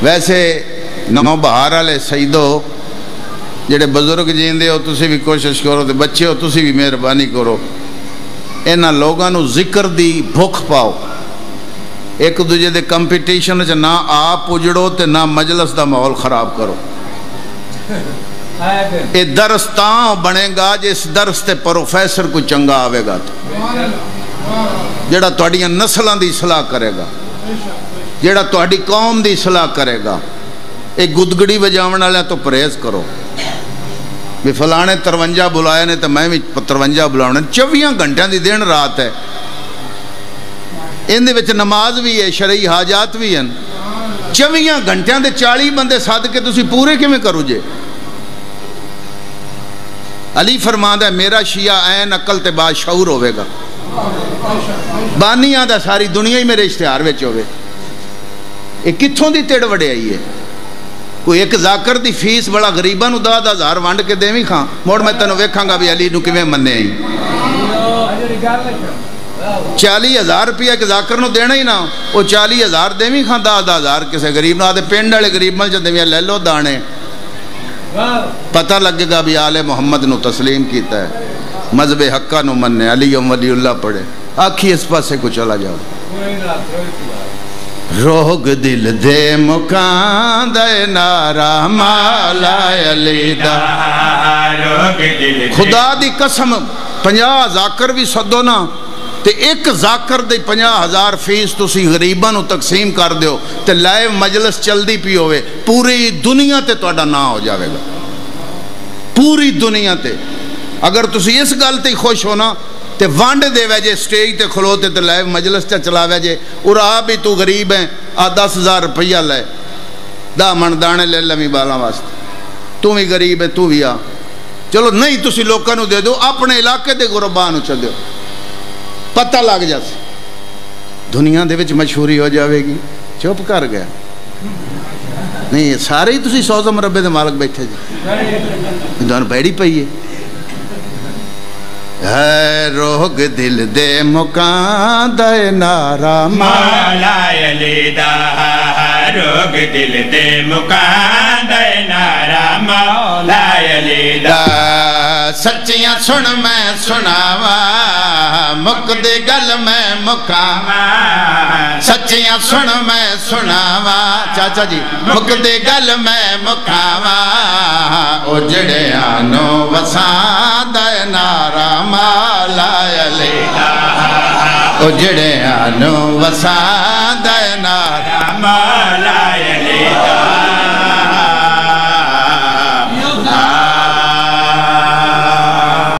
ویسے نو بہار والے سیدو جڑے بزرگ جیندے ہو تسی بھی کوشش کرو تے بچے ہو تسی بھی مہربانی کرو انہاں لوگاں نو ذکر دی بھوک پاؤ ایک دوجے دے کمپٹیشن چ نہ آپ اجڑو تے نہ مجلس دا ماحول خراب کرو اے درس تاں بنے گا جس درس تے پروفیسر کو چنگا آوے گا جڑا تہاڈیاں نسلاں دی اصلاح کرے گا جڑا تہاڈی قوم دی اصلاح کرے گا اے گدگڑی بجاون والے تو پرہیز کرو بھی فلانے 53 بلائے نے تو میں بھی 53 بلاؤنے 24 گھنٹیاں دی دن رات ہے ان دے وچ نماز بھی ہے شرعی حاجات بھی ہیں 24 گھنٹیاں دے 40 بندے ساتھ کے تسی پورے کیویں کرو جے علی فرماندا ہے میرا شیعہ عین عقل تے با شعور ہوے گا بانیاں دا ساری دنیا ہی میرے اشتہار وچ ہوے اے کتھوں دی تڑ وڈیائی ہے کوئی ایک ذاکر دی فیس بڑا غریباں نو 10,000 ونڈ کے دیویں کھاں موڑ میں تینوں ویکھاں گا بھی علی نو کیویں مننے آئی 40,000 روپیہ ایک ذاکر نو دینا ہی نہ وہ 40,000 دیویں کھاں 10,000 کسے غریب نو آدھے پنڈ والے غریب مل جاندے لے لو دانے پتہ لگے گا بھی آل محمد نو تسلیم کیتا ہے مذہب حقہ نو مننے علی ولی اللہ پڑھے آکھی اس پاسے کو چلا جاؤ روگ دل دے مکان دے نارا مالا علی دا خدا دی قسم 50 ذاکر بھی صدو نا تے ایک ذاکر دے 50,000 فیس تسی غریباں نو تقسیم کر دیو تے لائیو مجلس چل دی پی ہوئے پوری دنیا تے توڑا نہ ہو جاوے گا پوری دنیا تے اگر تسی اس گل تے خوش ہونا تے وانڈ دے ویجے سٹیج تے کھلوتے تے لائیو مجلس تے چلا ویجے اور آپ بھی تو غریب ہیں 10,000 روپیہ لائے 10 من دانے لے لمی بالا واسطے تو بھی غریب ہے تو بھی آ چلو نہیں تسی لوکاں نو دے دو اپنے علاقے دے غرباں نو چل دیو پتہ لگ جاسی دنیا دے وچ مشہوری ہو جاوے گی چپ کر گیا نہیں سارے ہی تسی سوز مربے دے مالک بیٹھے جی دون بیڑی پئیے ہے روگ دل دے مکان دے نارا مولا علی دا روگ دل دے مکان دے نارا مولا علی دا سچیاں سن میں سناوا مک دے گل میں مکاوا سچیاں سن میں سناوا چاچا جی مک دے گل میں مکاوا اجڑے آنو وسان دے نارا مولا علی دا اجڑے آنو وسان دے نارا مولا